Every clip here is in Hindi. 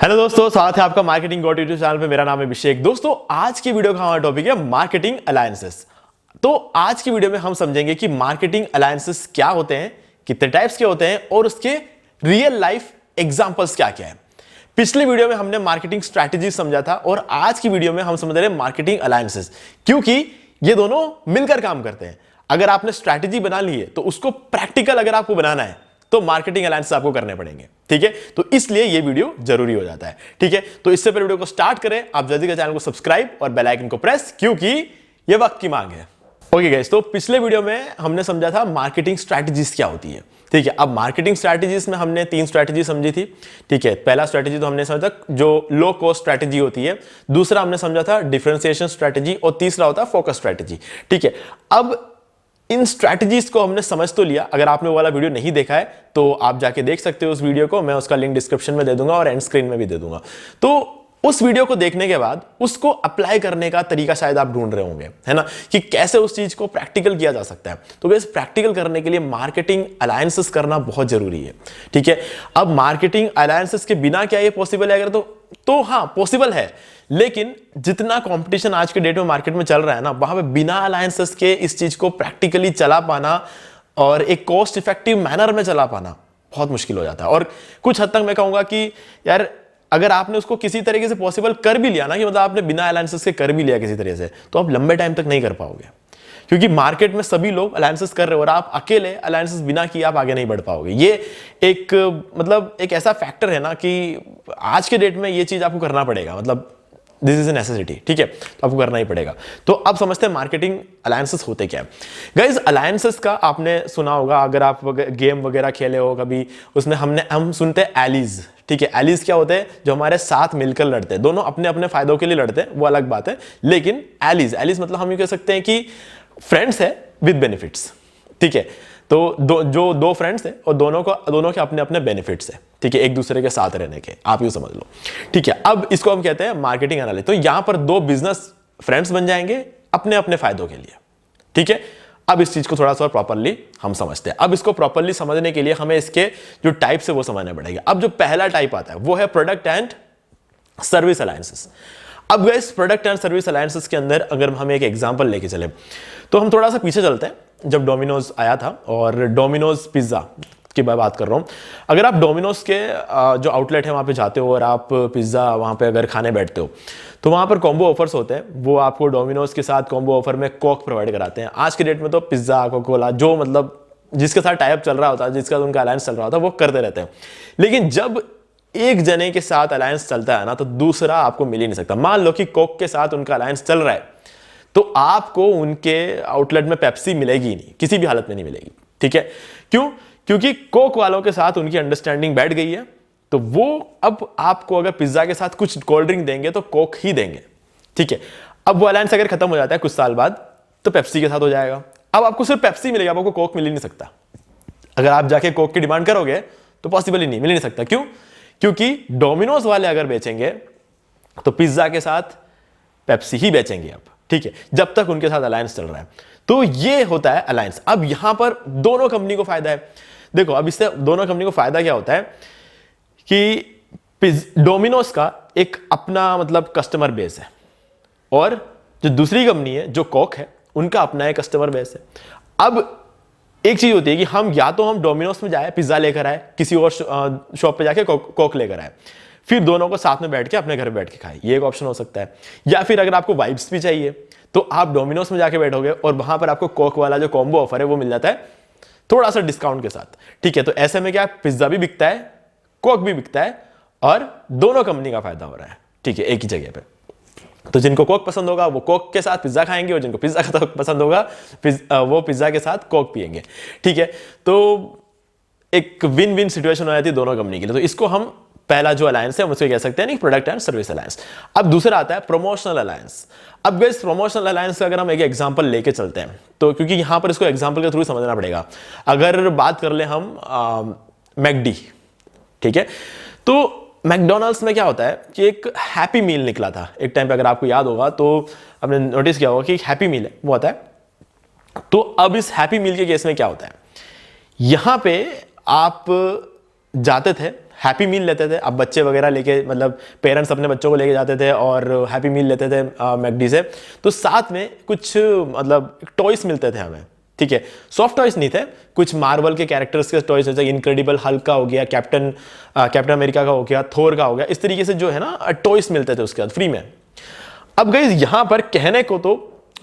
हेलो दोस्तों, स्वागत है आपका मार्केटिंग गॉट यूट्यूब चैनल पे। मेरा नाम है अभिषेक। दोस्तों, आज की वीडियो का हमारा टॉपिक है मार्केटिंग अलायंसेस। तो आज की वीडियो में हम समझेंगे कि मार्केटिंग अलायंसेस क्या होते हैं, कितने टाइप्स के होते हैं और उसके रियल लाइफ एग्जांपल्स क्या क्या है। पिछले वीडियो में हमने मार्केटिंग स्ट्रैटेजी समझा था और आज की वीडियो में हम समझ रहे हैं मार्केटिंग अलायंसेस, क्योंकि ये दोनों मिलकर काम करते हैं। अगर आपने स्ट्रैटेजी बना ली है तो उसको प्रैक्टिकल अगर आपको बनाना है तो मार्केटिंग अलायंस आपको करने पड़ेंगे। ठीक है, तो इसलिए ये वीडियो जरूरी हो जाता है। ठीक है, तो इससे पहले वीडियो को स्टार्ट करें, आप जल्दी से चैनल को सब्सक्राइब और बेल आइकन को प्रेस, क्योंकि ये वक्त की मांग है। ओके गाइस, तो पिछले वीडियो में हमने समझा था मार्केटिंग स्ट्रैटेजीज क्या होती है। ठीक है, अब मार्केटिंग स्ट्रैटेजीज में हमने 3 स्ट्रैटेजी समझी थी। ठीक है, पहला स्ट्रैटेजी तो हमने समझा जो लो कॉस्ट स्ट्रैटेजी होती है, दूसरा हमने समझा था डिफरेंशिएशन स्ट्रैटेजी और तीसरा होता है फोकस स्ट्रैटेजी। ठीक है, अब इन स्ट्रैटेजीज को हमने समझ तो लिया। अगर आपने वो वाला वीडियो नहीं देखा है तो आप जाके देख सकते हो उस वीडियो को, मैं उसका लिंक डिस्क्रिप्शन में दे दूंगा और एंड स्क्रीन में भी दे दूंगा। तो उस वीडियो को देखने के बाद उसको अप्लाई करने का तरीका शायद आप ढूंढ रहे होंगे, है ना, कि कैसे उस चीज को प्रैक्टिकल किया जा सकता है। तो वैसे प्रैक्टिकल करने के लिए मार्केटिंग अलायंसेस करना बहुत जरूरी है। ठीक है, अब मार्केटिंग अलायंसेस के बिना क्या ये पॉसिबल है? अगर तो हाँ पॉसिबल है, लेकिन जितना कंपटीशन आज के डेट में मार्केट में चल रहा है ना, वहां पे बिना अलायंसेस के इस चीज को प्रैक्टिकली चला पाना और एक कॉस्ट इफेक्टिव मैनर में चला पाना बहुत मुश्किल हो जाता है। और कुछ हद तक मैं कहूंगा कि यार अगर आपने उसको किसी तरीके से पॉसिबल कर भी लिया ना, कि मतलब आपने बिना अलायंसेस के कर भी लिया किसी तरीके से, तो आप लंबे टाइम तक नहीं कर पाओगे, क्योंकि मार्केट में सभी लोग अलायंसेस कर रहे हो और आप अकेले अलायंसेस बिना किए आप आगे नहीं बढ़ पाओगे। ये एक मतलब एक ऐसा फैक्टर है ना कि आज के डेट में ये चीज आपको करना पड़ेगा, मतलब दिस इज ए नेसेसिटी। ठीक है, तो आपको करना ही पड़ेगा। तो अब समझते हैं मार्केटिंग अलायंसेस होते क्या है। गाइस, अलायंसेस का आपने सुना होगा, अगर आप गेम वगैरह खेले हो कभी, उसमें हम सुनते हैं एलीज। ठीक है, एलीज क्या होते हैं? जो हमारे साथ मिलकर लड़ते हैं, दोनों अपने अपने फायदों के लिए लड़ते हैं, वो अलग बात है। लेकिन एलीज मतलब हम ये कह सकते हैं कि फ्रेंड्स है विद बेनिफिट्स। ठीक है, तो दो फ्रेंड्स हैं और दोनों के अपने अपने बेनिफिट्स है। ठीक है, एक दूसरे के साथ रहने के, आप यूं समझ लो। ठीक है, अब इसको हम कहते हैं मार्केटिंग एनालिसिस। तो यहां पर 2 बिजनेस फ्रेंड्स बन जाएंगे अपने अपने फायदों के लिए। ठीक है, अब इस चीज को थोड़ा सा प्रॉपर्ली हम समझते हैं। अब इसको प्रॉपर्ली समझने के लिए हमें इसके जो टाइप्स है वो समझना पड़ेगा। अब जो पहला टाइप आता है वो है प्रोडक्ट एंड सर्विस अलायंसेस। अब guys, product and service alliances के अंदर अगर हम एक एग्जांपल लेके चले तो हम थोड़ा सा पीछे चलते हैं, जब डोमिनोज आया था और डोमिनोज पिज्जा की मैं बात कर रहा हूं। अगर आप डोमिनोज के जो आउटलेट है वहां पे जाते हो और आप पिज्जा वहां पे अगर खाने बैठते हो तो वहां पर कॉम्बो ऑफर्स होते हैं। वो आपको डोमिनोज के साथ कॉम्बो ऑफर में कोक प्रोवाइड कराते हैं। आज के डेट में तो पिज्जा, कोका कोला, जो मतलब जिसके साथ टाइप चल रहा होता है, जिसका उनका अलायंस चल रहा होता है, वो करते रहते हैं। लेकिन जब एक जने के साथ अलायंस चलता है ना, तो दूसरा आपको मिल ही नहीं सकता। मान लो कि कोक के साथ उनका अलायंस चल रहा है तो आपको उनके आउटलेट में पेप्सी मिलेगी ही नहीं, किसी भी हालत में नहीं मिलेगी। ठीक है, क्यों? क्योंकि कोक वालों के साथ उनकी अंडरस्टैंडिंग बैठ गई है, तो वो अब आपको अगर पिज्जा के साथ कुछ कोल्ड ड्रिंक देंगे तो कोक ही देंगे। ठीक है, अब वो अलायंस अगर खत्म हो जाता है कुछ साल बाद तो पेप्सी के साथ हो जाएगा। अब आपको सिर्फ पेप्सी मिलेगा, आपको कोक मिल ही नहीं सकता। अगर आप जाके कोक की डिमांड करोगे तो पॉसिबल ही नहीं, मिल ही नहीं सकता। क्यों? क्योंकि डोमिनोज वाले अगर बेचेंगे तो पिज्जा के साथ पेप्सी ही बेचेंगे अब। ठीक है, जब तक उनके साथ अलायंस चल रहा है। तो ये होता है अलायंस। अब यहां पर दोनों कंपनी को फायदा है। देखो, अब इससे दोनों कंपनी को फायदा क्या होता है कि डोमिनोज का एक अपना मतलब कस्टमर बेस है और जो दूसरी कंपनी है जो कोक है, उनका अपना एक कस्टमर बेस है। अब एक चीज होती है कि हम या तो हम डोमिनोज में जाए, पिज्जा लेकर आए, किसी और शॉप पे जाके कोक लेकर आए, फिर दोनों को साथ में बैठ के अपने घर बैठ के खाए, ये एक ऑप्शन हो सकता है। या फिर अगर आपको वाइब्स भी चाहिए तो आप डोमिनोज में जाके बैठोगे और वहां पर आपको कोक वाला जो कॉम्बो ऑफर है वो मिल जाता है थोड़ा सा डिस्काउंट के साथ। ठीक है, तो ऐसे में क्या, पिज्जा भी बिकता है, कोक भी बिकता है और दोनों कंपनी का फायदा हो रहा है। ठीक है, एक ही जगह पे। तो जिनको कोक पसंद होगा वो कोक के साथ पिज्जा खाएंगे और जिनको पिज्जा का पसंद होगा वो पिज्जा के साथ कोक पिएंगे। ठीक है, तो एक विन विन सिचुएशन हो जाती है दोनों कंपनी के लिए। तो इसको हम पहला जो अलायंस है हम उसको कह सकते हैं प्रोडक्ट एंड सर्विस अलायंस। अब दूसरा आता है प्रमोशनल अलायंस। अब गाइस, प्रमोशनल अलायंस का अगर हम एक एग्जांपल लेके चलते हैं तो, क्योंकि यहां पर इसको एग्जांपल के थ्रू समझना पड़ेगा। अगर बात कर ले हम मैकडी, ठीक है, तो मैकडोनल्ड्स में क्या होता है कि एक हैप्पी मील निकला था एक टाइम पे, अगर आपको याद होगा तो आपने नोटिस किया होगा कि हैप्पी मील है वो आता है। तो अब इस हैप्पी मील के केस में क्या होता है, यहां पे आप जाते थे हैप्पी मील लेते थे। अब बच्चे वगैरह लेके, मतलब पेरेंट्स अपने बच्चों को लेके जाते थे और हैप्पी मील लेते थे मैकडी से, तो साथ में कुछ मतलब टॉयस मिलते थे हमें, ठीक है। सॉफ्ट टॉयस नहीं थे, कुछ मार्वल के कैरेक्टर्स के टॉयस, जैसे इनक्रेडिबल हल्क का हो गया, कैप्टन अमेरिका का हो गया, थोर का हो गया, इस तरीके से जो है ना टॉयस मिलते थे उसके बाद फ्री में। अब गाइस यहां पर कहने को तो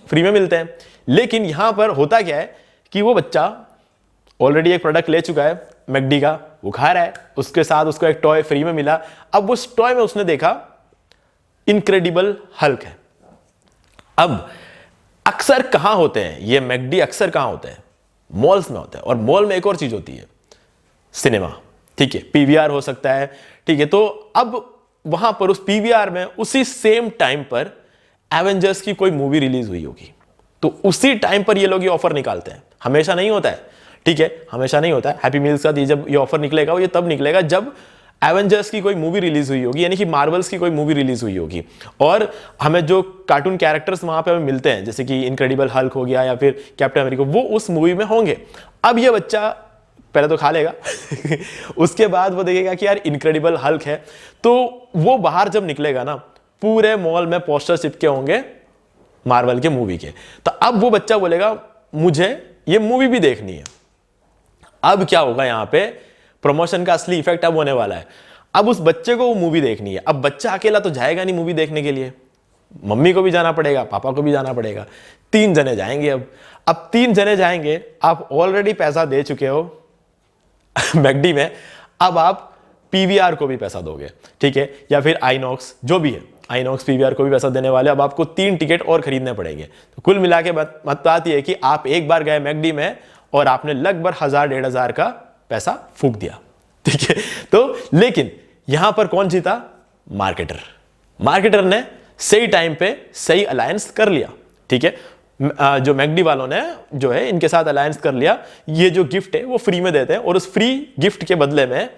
फ्री में मिलते हैं, लेकिन यहां पर होता क्या है कि वो बच्चा ऑलरेडी एक प्रोडक्ट ले चुका है मैकडी का, वो खा रहा है, उसके साथ उसको एक टॉय फ्री में मिला। अब उस टॉय में उसने देखा इनक्रेडिबल हल्क है। अब अक्सर कहां होते हैं ये मैकडी, अक्सर कहां होते हैं? मॉल्स में होते हैं। और मॉल में एक और चीज होती है, सिनेमा, ठीक है, पीवीआर हो सकता है, ठीक है। तो अब वहां पर उस पीवीआर में उसी सेम टाइम पर एवेंजर्स की कोई मूवी रिलीज हुई होगी, तो उसी टाइम पर ये लोग ये ऑफर निकालते हैं। हमेशा नहीं होता है, ठीक है, हमेशा नहीं होता है। हैप्पी मील्स का जब ये ऑफर निकलेगा, वो ये तब निकलेगा जब एवेंजर्स की कोई मूवी रिलीज हुई होगी, यानी कि मार्वल्स की कोई मूवी रिलीज हुई होगी, और हमें जो कार्टून कैरेक्टर्स वहां पे हमें मिलते हैं, जैसे कि इनक्रेडिबल हल्क हो गया या फिर कैप्टन अमेरिका, वो उस मूवी में होंगे। अब ये बच्चा पहले तो खा लेगा उसके बाद वो देखेगा कि यार इनक्रेडिबल हल्क है, तो वो बाहर जब निकलेगा ना, पूरे मॉल में पोस्टर चिपके होंगे मार्वल के मूवी के, तो अब वो बच्चा बोलेगा मुझे ये मूवी भी देखनी है। अब क्या होगा, यहां पे प्रमोशन का असली इफेक्ट अब होने वाला है। अब उस बच्चे को वो मूवी देखनी है। अब बच्चा अकेला तो जाएगा नहीं मूवी देखने के लिए, मम्मी को भी जाना पड़ेगा, पापा को भी जाना पड़ेगा, 3 जने जाएंगे। अब 3 जने जाएंगे, आप ऑलरेडी पैसा दे चुके हो मैकडी में, अब आप पीवीआर को भी पैसा दोगे, ठीक है, या फिर आईनॉक्स, जो भी है, आईनॉक्स पीवीआर को भी पैसा देने वाले। अब आपको 3 टिकट और खरीदने पड़ेंगे। तो कुल मिला के बात आती है कि आप एक बार गए मैकडी में और आपने लगभग 1000-1500 का पैसा फूंक दिया, ठीक है। तो लेकिन यहां पर कौन जीता? मार्केटर ने सही टाइम पे सही अलायंस कर लिया, ठीक है। जो मैकडी वालों ने जो है इनके साथ अलायंस कर लिया। ये जो गिफ्ट है वो फ्री में देते हैं, और उस फ्री गिफ्ट के बदले में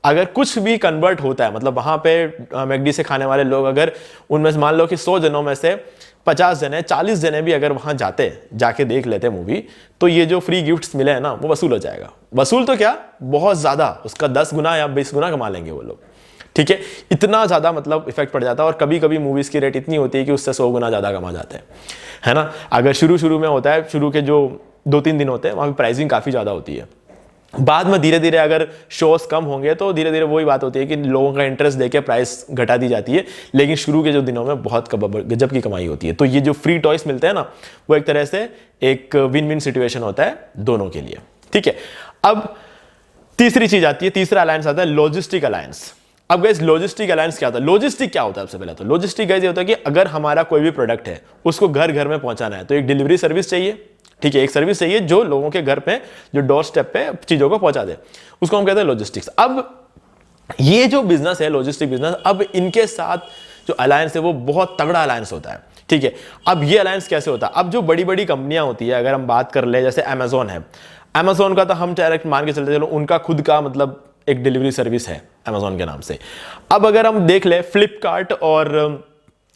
अगर कुछ भी कन्वर्ट होता है, मतलब वहां पे मैकडी से खाने वाले लोग, अगर उनमें से मान लो कि 100 जनों में से 50 जने, 40 जने भी अगर वहां जाके देख लेते मूवी, तो ये जो फ्री गिफ्ट्स मिले हैं ना, वो वसूल हो जाएगा। वसूल तो क्या, बहुत ज्यादा, उसका 10 गुना या 20 गुना कमा लेंगे वो लोग, ठीक है। इतना ज्यादा मतलब इफेक्ट पड़ जाता है। और कभी कभी मूवीज की रेट इतनी होती है कि उससे 100 गुना ज्यादा कमा जाते हैं, है ना। अगर शुरू में होता है, शुरू के जो 2-3 दिन होते हैं, वहां पर प्राइसिंग काफी ज्यादा होती है। बाद में धीरे धीरे अगर शोज कम होंगे तो धीरे धीरे वही बात होती है कि लोगों का इंटरेस्ट देके प्राइस घटा दी जाती है। लेकिन शुरू के जो दिनों में बहुत गजब की कमाई होती है। तो ये जो फ्री टॉयस मिलते हैं ना, वो एक तरह से एक विन विन सिचुएशन होता है दोनों के लिए, ठीक है। अब तीसरी चीज आती है, तीसरा अलायंस आता है लॉजिस्टिक अलायंस। अब गाइस लॉजिस्टिक अलायंस क्या होता है? लॉजिस्टिक क्या होता है? सबसे पहले तो लॉजिस्टिक गाइस ये होता है कि अगर हमारा कोई भी प्रोडक्ट है उसको घर घर में पहुंचाना है, तो एक डिलीवरी सर्विस चाहिए, ठीक है। एक सर्विस चाहिए जो लोगों के घर पे, जो डोर स्टेप पे चीजों को पहुंचा दे, उसको हम कहते हैं लॉजिस्टिक्स। अब ये जो बिजनेस है, लॉजिस्टिक बिजनेस, अब इनके साथ जो अलायंस है वो बहुत तगड़ा अलायंस होता है, ठीक है। अब ये अलायंस कैसे होता है? अब जो बड़ी बड़ी कंपनियां होती है, अगर हम बात कर ले, जैसे अमेजोन है, अमेजोन का तो हम डायरेक्ट मान के चलते चलो, उनका खुद का मतलब एक डिलीवरी सर्विस है अमेजोन के नाम से। अब अगर हम देख ले, फ्लिपकार्ट और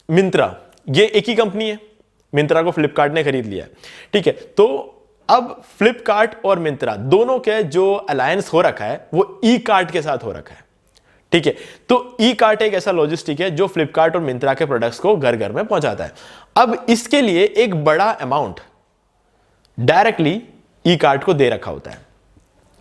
मिंत्रा, ये एक ही कंपनी है। मिंत्रा को फ्लिपकार्ट ने खरीद लिया है, ठीक है। तो अब फ्लिपकार्ट और मिंत्रा दोनों के जो अलायंस हो रखा है वो ई कार्ट के साथ हो रखा है, ठीक है। तो ई कार्ट एक ऐसा लॉजिस्टिक है जो फ्लिपकार्ट और मिंत्रा के प्रोडक्ट्स को घर घर में पहुंचाता है। अब इसके लिए एक बड़ा अमाउंट डायरेक्टली ई कार्ट को दे रखा होता है।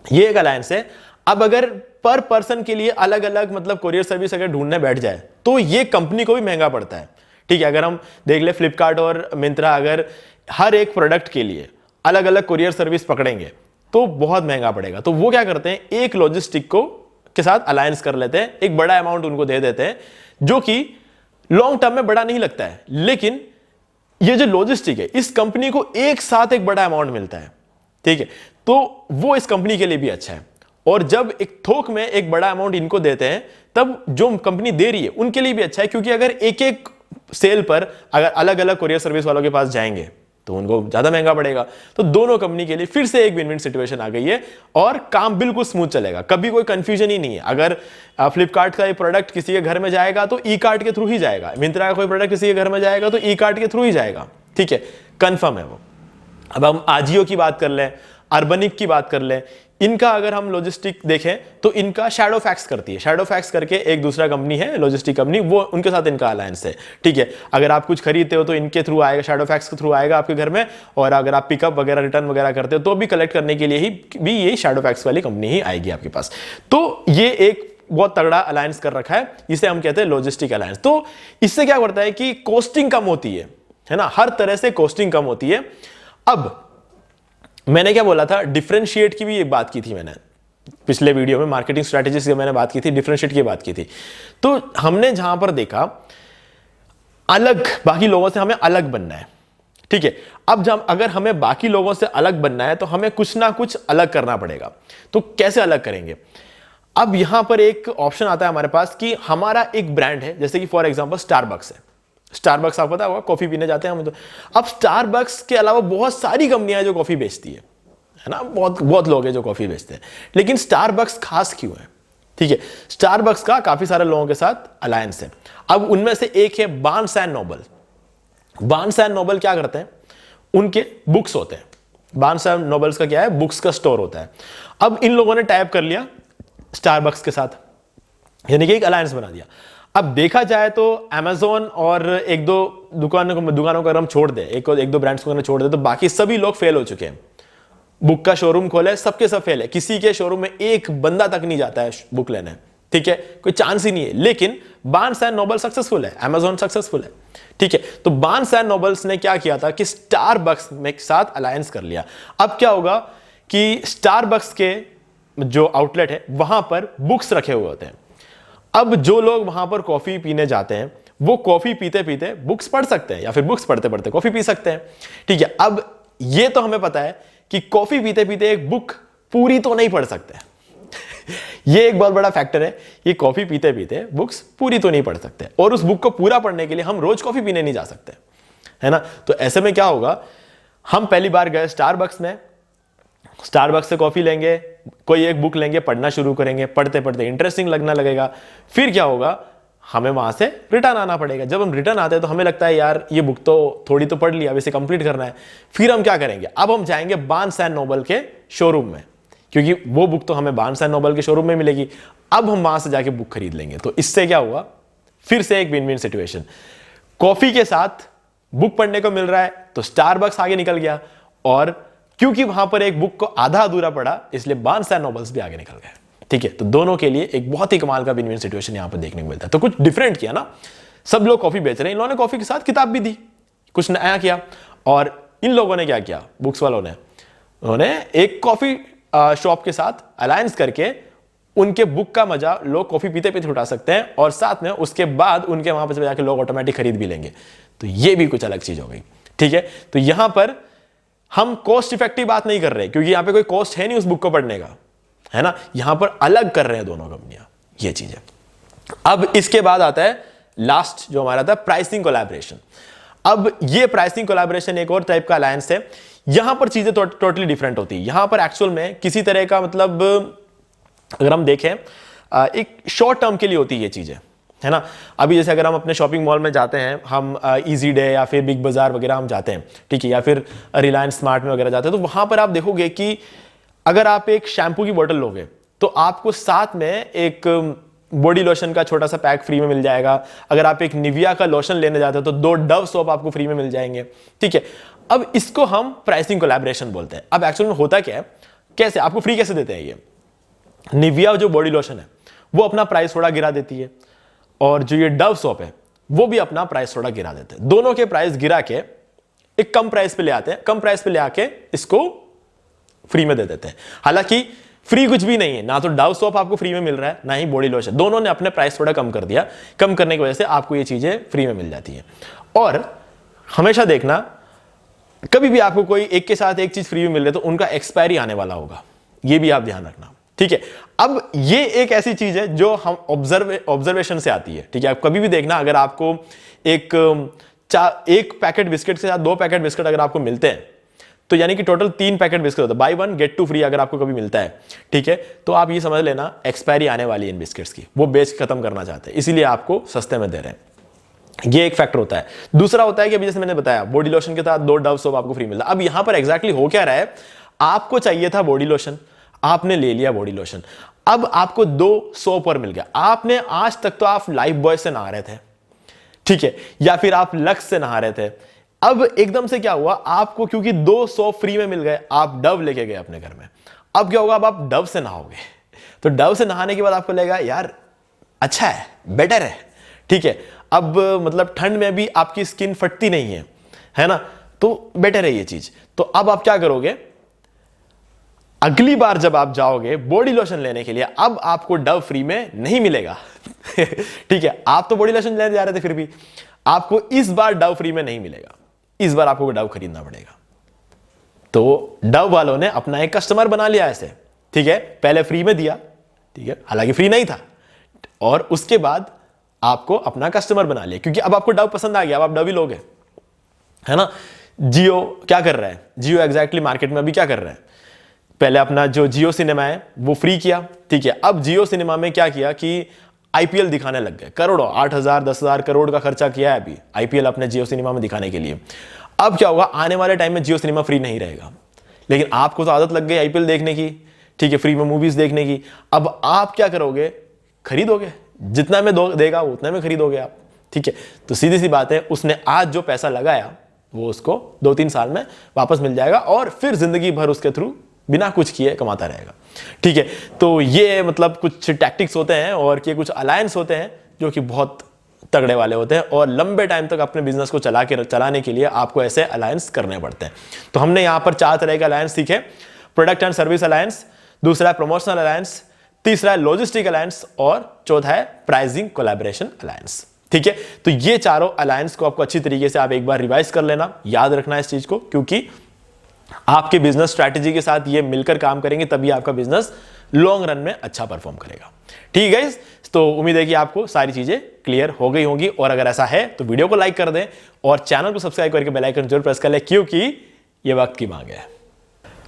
ये एक अलायंस है। अब अगर पर पर्सन के लिए अलग अलग मतलब कोरियर सर्विस अगर ढूंढने बैठ जाए तो ये कंपनी को भी महंगा पड़ता है, ठीक है। अगर हम देख ले, फ्लिपकार्ट और मिंत्रा अगर हर एक प्रोडक्ट के लिए अलग अलग कोरियर सर्विस पकड़ेंगे तो बहुत महंगा पड़ेगा। तो वो क्या करते हैं, एक लॉजिस्टिक को के साथ अलायंस कर लेते हैं, एक बड़ा अमाउंट उनको दे देते हैं, जो कि लॉन्ग टर्म में बड़ा नहीं लगता है, लेकिन ये जो लॉजिस्टिक है, इस कंपनी को एक साथ एक बड़ा अमाउंट मिलता है, ठीक है। तो वो इस कंपनी के लिए भी अच्छा है। और जब एक थोक में एक बड़ा अमाउंट इनको देते हैं, तब जो कंपनी दे रही है उनके लिए भी अच्छा है, क्योंकि अगर एक एक सेल पर अगर अलग अलग कोरियर सर्विस वालों के पास जाएंगे तो उनको ज्यादा महंगा पड़ेगा। तो दोनों कंपनी के लिए फिर से एक विन विन सिचुएशन आ गई है और काम बिल्कुल स्मूथ चलेगा, कभी कोई कंफ्यूजन ही नहीं है। अगर फ्लिपकार्ट का ये प्रोडक्ट किसी के घर में जाएगा तो ई कार्ट के थ्रू ही जाएगा, मिंत्रा का कोई प्रोडक्ट किसी के घर में जाएगा तो ई कार्ट के थ्रू ही जाएगा, ठीक है, कंफर्म है वो। अब हम आजियो की बात कर लें, अर्बनिक की बात कर लें, इनका अगर हम लॉजिस्टिक देखें तो इनका शैडो फैक्स करती है। शैडो फैक्स करके एक दूसरा कंपनी है लॉजिस्टिक कंपनी, वो उनके साथ इनका अलायंस है। ठीक है, अगर आप कुछ खरीदते हो तो इनके थ्रू आएगा, शैडो फैक्स के थ्रू आएगा आपके घर में, और अगर आप पिकअप वगैरह रिटर्न वगैरह करते हो तो भी कलेक्ट करने के लिए ही भी ये शैडो फैक्स वाली कंपनी ही आएगी आपके पास। तो ये एक बहुत तगड़ा अलायंस कर रखा है, इसे हम कहते हैं लॉजिस्टिक अलायंस। तो इससे क्या करता है कि कॉस्टिंग कम होती है ना, हर तरह से कॉस्टिंग कम होती है। अब मैंने क्या बोला था, डिफरेंशिएट की भी एक बात की थी मैंने पिछले वीडियो में, मार्केटिंग स्ट्रेटेजीज की मैंने बात की थी, डिफरेंशिएट की बात की थी। तो हमने जहां पर देखा अलग, बाकी लोगों से हमें अलग बनना है। ठीक है, अब जब अगर हमें बाकी लोगों से अलग बनना है तो हमें कुछ ना कुछ अलग करना पड़ेगा। तो कैसे अलग करेंगे? अब यहां पर एक ऑप्शन आता है हमारे पास कि हमारा एक ब्रांड है, जैसे कि फॉर एग्जांपल स्टारबक्स है। स्टारबक्स आपको पता होगा, कॉफी पीने जाते हैं हम तो। अब स्टारबक्स के अलावा बहुत सारी कंपनियां हैं जो कॉफी बेचती है ना, बहुत लोग हैं जो कॉफी बेचते हैं, लेकिन स्टारबक्स खास क्यों है? ठीक है, स्टारबक्स का काफी सारे लोगों के साथ अलायंस है। अब उनमें से एक है Barnes and Noble. Barnes and Noble क्या करते हैं? उनके बुक्स होते हैं। बार्न्स एंड नोबल्स का क्या है? बुक्स का स्टोर होता है। अब इन लोगों ने टाइप कर लिया स्टारबक्स के साथ, यानी कि एक अलायंस बना दिया। अब देखा जाए तो Amazon और एक दो दुकानों को अगर हम छोड़ दें, एक दो ब्रांड्स को छोड़ दें, तो बाकी सभी लोग फेल हो चुके हैं। बुक का शोरूम खोले, सबके सब फेल है, किसी के शोरूम में एक बंदा तक नहीं जाता है बुक लेने। ठीक है, कोई चांस ही नहीं है। लेकिन बार्न्स एंड नोबल सक्सेसफुल है, Amazon सक्सेसफुल है। ठीक है, तो बार्न्स एंड नोबल्स ने क्या किया था कि स्टारबक्स में साथ अलायंस कर लिया। अब क्या होगा कि स्टारबक्स के जो आउटलेट है वहां पर बुक्स रखे हुए होते हैं। अब जो लोग वहां पर कॉफी पीने जाते हैं वो कॉफी पीते पीते बुक्स पढ़ सकते हैं, या फिर बुक्स पढ़ते पढ़ते कॉफी पी सकते हैं। ठीक है, अब ये तो हमें पता है कि कॉफी पीते पीते एक बुक पूरी तो नहीं पढ़ सकते ये एक बहुत बड़ा फैक्टर है, ये कॉफी पीते पीते बुक्स पूरी तो नहीं पढ़ सकते, और उस बुक को पूरा पढ़ने के लिए हम रोज कॉफी पीने नहीं जा सकते, है ना। तो ऐसे में क्या होगा, हम पहली बार गए स्टारबक्स में, स्टारबक्स से कॉफी लेंगे, कोई एक बुक लेंगे, पढ़ना शुरू करेंगे, पढ़ते पढ़ते इंटरेस्टिंग लगने लगेगा। फिर क्या होगा, हमें वहां से रिटर्न आना पड़ेगा। जब हम रिटर्न आते हैं तो हमें लगता है यार ये बुक तो थोड़ी तो पढ़ लिया, अब इसे कंप्लीट करना है। फिर हम क्या करेंगे, अब हम जाएंगे बार्न्स एंड नोबल के शोरूम में, क्योंकि वो बुक तो हमें बार्न्स एंड नोबल के शोरूम में मिलेगी। अब हम वहां से जाके बुक खरीद लेंगे। तो इससे क्या हुआ, फिर से एक विन विन सिचुएशन। कॉफी के साथ बुक पढ़ने को मिल रहा है तो स्टारबक्स आगे निकल गया, और क्योंकि वहां पर एक बुक को आधा अधूरा पड़ा इसलिए बार्न्स एंड नोबल्स भी आगे निकल गए। ठीक है, तो दोनों के लिए एक बहुत ही कमाल का विन विन सिचुएशन यहां पर देखने को मिलता है। तो कुछ डिफरेंट किया ना, सब लोग कॉफी बेच रहे हैं, इन लोगों ने कॉफी के साथ किताब भी दी, कुछ नया किया। और इन लोगों ने क्या किया, बुक्स वालों ने, उन्होंने एक कॉफी शॉप के साथ अलायंस करके उनके बुक का मजा लोग कॉफी पीते पीते उठा सकते हैं, और साथ में उसके बाद उनके वहां पर जाके लोग ऑटोमेटिक खरीद भी लेंगे। तो ये भी कुछ अलग चीज हो गई। ठीक है, तो यहां पर हम कॉस्ट इफेक्टिव बात नहीं कर रहे, क्योंकि यहां पे कोई कॉस्ट है नहीं उस बुक को पढ़ने का, है ना। यहां पर अलग कर रहे हैं दोनों कंपनियां, ये चीज है। अब इसके बाद आता है लास्ट जो हमारा था, प्राइसिंग कोलैबोरेशन। अब ये प्राइसिंग कोलैबोरेशन एक और टाइप का अलायंस है। यहां पर चीजें टोटली डिफरेंट होती है। यहां पर एक्चुअल में किसी तरह का मतलब, अगर हम देखें एक शॉर्ट टर्म के लिए होती है ये चीजें, है ना। अभी जैसे अगर हम अपने शॉपिंग मॉल में जाते हैं, हम इजी डे या फिर बिग बाजार वगैरह हम जाते हैं, ठीक है, या फिर रिलायंस स्मार्ट में वगैरह जाते हैं, तो वहां पर आप देखोगे कि अगर आप एक शैम्पू की बोतल लोगे तो आपको साथ में एक बॉडी लोशन का छोटा सा पैक फ्री में मिल जाएगा। अगर आप एक निविया का लोशन लेने जाते हो तो 2 डव सोप आपको फ्री में मिल जाएंगे। ठीक है, अब इसको हम प्राइसिंग कोलैबोरेशन बोलते हैं। अब एक्चुअल में होता क्या है, कैसे आपको फ्री कैसे देते हैं ये, निविया जो बॉडी लोशन है वो अपना प्राइस थोड़ा गिरा देती है, और जो ये डव सोप है वो भी अपना प्राइस थोड़ा गिरा देते हैं। दोनों के प्राइस गिरा के एक कम प्राइस पे ले आते हैं, कम प्राइस पे ले आके इसको फ्री में दे देते हैं। हालांकि फ्री कुछ भी नहीं है, ना तो डव सोप आपको फ्री में मिल रहा है, ना ही बॉडी लोशन। दोनों ने अपने प्राइस थोड़ा कम कर दिया, कम करने की वजह से आपको ये चीजें फ्री में मिल जाती है। और हमेशा देखना, कभी भी आपको कोई एक के साथ एक चीज फ्री में मिल रही है तो उनका एक्सपायरी आने वाला होगा, ये भी आप ध्यान रखना। ठीक है, अब ये एक ऐसी चीज है जो हम ऑब्जर्वेशन से आती है। ठीक है, आप कभी भी देखना, अगर आपको एक पैकेट बिस्किट के साथ 2 पैकेट बिस्किट अगर आपको मिलते हैं, तो यानी कि टोटल 3 पैकेट बिस्किट होता है, बाय 1 गेट 2 फ्री अगर आपको कभी मिलता है, ठीक है, तो आप ये समझ लेना एक्सपायरी आने वाली है इन बिस्किट्स की, वो बेच खत्म करना चाहते हैं, इसीलिए आपको सस्ते में दे रहे हैं। ये एक फैक्टर होता है। दूसरा होता है कि अभी जैसे मैंने बताया, बॉडी लोशन के साथ 2 डव सोप आपको फ्री मिलता है। अब यहां पर एग्जैक्टली हो क्या रहा है, आपको चाहिए था बॉडी लोशन, आपने ले लिया बॉडी लोशन, अब आपको 200 पर मिल गया। आपने आज तक तो आप लाइफ बॉय से नहा रहे थे, ठीक है, या फिर आप लक्स से नहा रहे थे। अब एकदम से क्या हुआ, आपको क्योंकि 200 फ्री में मिल गए, आप डव लेके गए अपने घर में। अब क्या होगा, अब आप डव से नहाओगे, तो डव से नहाने के बाद आपको लगेगा यार अच्छा है, बेटर है, ठीक है। अब मतलब ठंड में भी आपकी स्किन फटती नहीं है ना, तो बेटर है ये चीज। तो अब आप क्या करोगे, अगली बार जब आप जाओगे बॉडी लोशन लेने के लिए, अब आपको डव फ्री में नहीं मिलेगा ठीक है, आप तो बॉडी लोशन लेने जा रहे थे, फिर भी आपको इस बार डव फ्री में नहीं मिलेगा, इस बार आपको डव खरीदना पड़ेगा। तो डव वालों ने अपना एक कस्टमर बना लिया ऐसे, ठीक है, पहले फ्री में दिया, ठीक है, हालांकि फ्री नहीं था, और उसके बाद आपको अपना कस्टमर बना लिया, क्योंकि अब आपको डव पसंद आ गया, अब आप डव ही लोगे, है ना। जियो क्या कर रहा है, जियो एग्जैक्टली मार्केट में अभी क्या कर रहा है, पहले अपना जो जियो सिनेमा है वो फ्री किया, ठीक है। अब जियो सिनेमा में क्या किया कि आईपीएल दिखाने लग गए, करोड़ों, 8,000 10,000 करोड़ का खर्चा किया है अभी आईपीएल अपने जियो सिनेमा में दिखाने के लिए। अब क्या होगा, आने वाले टाइम में जियो सिनेमा फ्री नहीं रहेगा, लेकिन आपको तो आदत लग गई आईपीएल देखने की, ठीक है, फ्री में मूवीज देखने की। अब आप क्या करोगे, खरीदोगे, जितना में देगा उतना में खरीदोगे आप, ठीक है। तो सीधी सी बात है, उसने आज जो पैसा लगाया वो उसको 2-3 साल में वापस मिल जाएगा, और फिर जिंदगी भर उसके थ्रू बिना कुछ किए कमाता रहेगा, ठीक है। तो ये मतलब कुछ टैक्टिक्स होते हैं और ये कुछ अलायंस होते हैं जो कि बहुत तगड़े वाले होते हैं, और लंबे टाइम तक अपने बिजनेस को चलाने के लिए आपको ऐसे अलायंस करने पड़ते हैं। तो हमने यहां पर 4 तरह के अलायंस सीखे, प्रोडक्ट एंड सर्विस अलायंस, दूसरा है प्रमोशनल अलायंस, तीसरा है लॉजिस्टिक अलायंस, और चौथा है प्राइसिंग कोलैबोरेशन अलायंस, ठीक है। तो ये चारों अलायंस को आपको अच्छी तरीके से आप एक बार रिवाइज कर लेना, याद रखना इस चीज को, क्योंकि आपके बिजनेस स्ट्रैटेजी के साथ ये मिलकर काम करेंगे, तभी आपका बिजनेस लॉन्ग रन में अच्छा परफॉर्म करेगा, ठीक है। तो उम्मीद है कि आपको सारी चीजें क्लियर हो गई होंगी, और अगर ऐसा है तो वीडियो को लाइक कर दें और चैनल को सब्सक्राइब करके बेल आइकन जरूर प्रेस कर लें, क्योंकि ये वक्त की मांग है।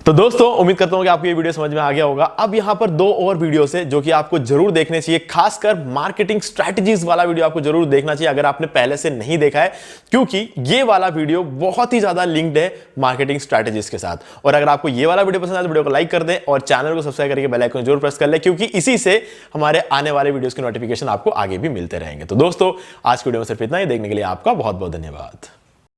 तो दोस्तों उम्मीद करता हूं कि आपको ये वीडियो समझ में आ गया होगा। अब यहां पर 2 और वीडियोस है जो कि आपको जरूर देखने चाहिए, खासकर मार्केटिंग स्ट्रैटेजीज वाला वीडियो आपको जरूर देखना चाहिए अगर आपने पहले से नहीं देखा है, क्योंकि ये वाला वीडियो बहुत ही ज्यादा लिंक्ड है मार्केटिंग स्ट्रैटेजीज के साथ। और अगर आपको ये वाला वीडियो पसंद आए तो वीडियो को लाइक कर दें और चैनल को सब्सक्राइब करके बेल आइकन जरूर प्रेस कर ले, क्योंकि इसी से हमारे आने वाले वीडियोस के नोटिफिकेशन आपको आगे भी मिलते रहेंगे। तो दोस्तों आज की वीडियो में सिर्फ इतना ही, देखने के लिए आपका बहुत बहुत धन्यवाद।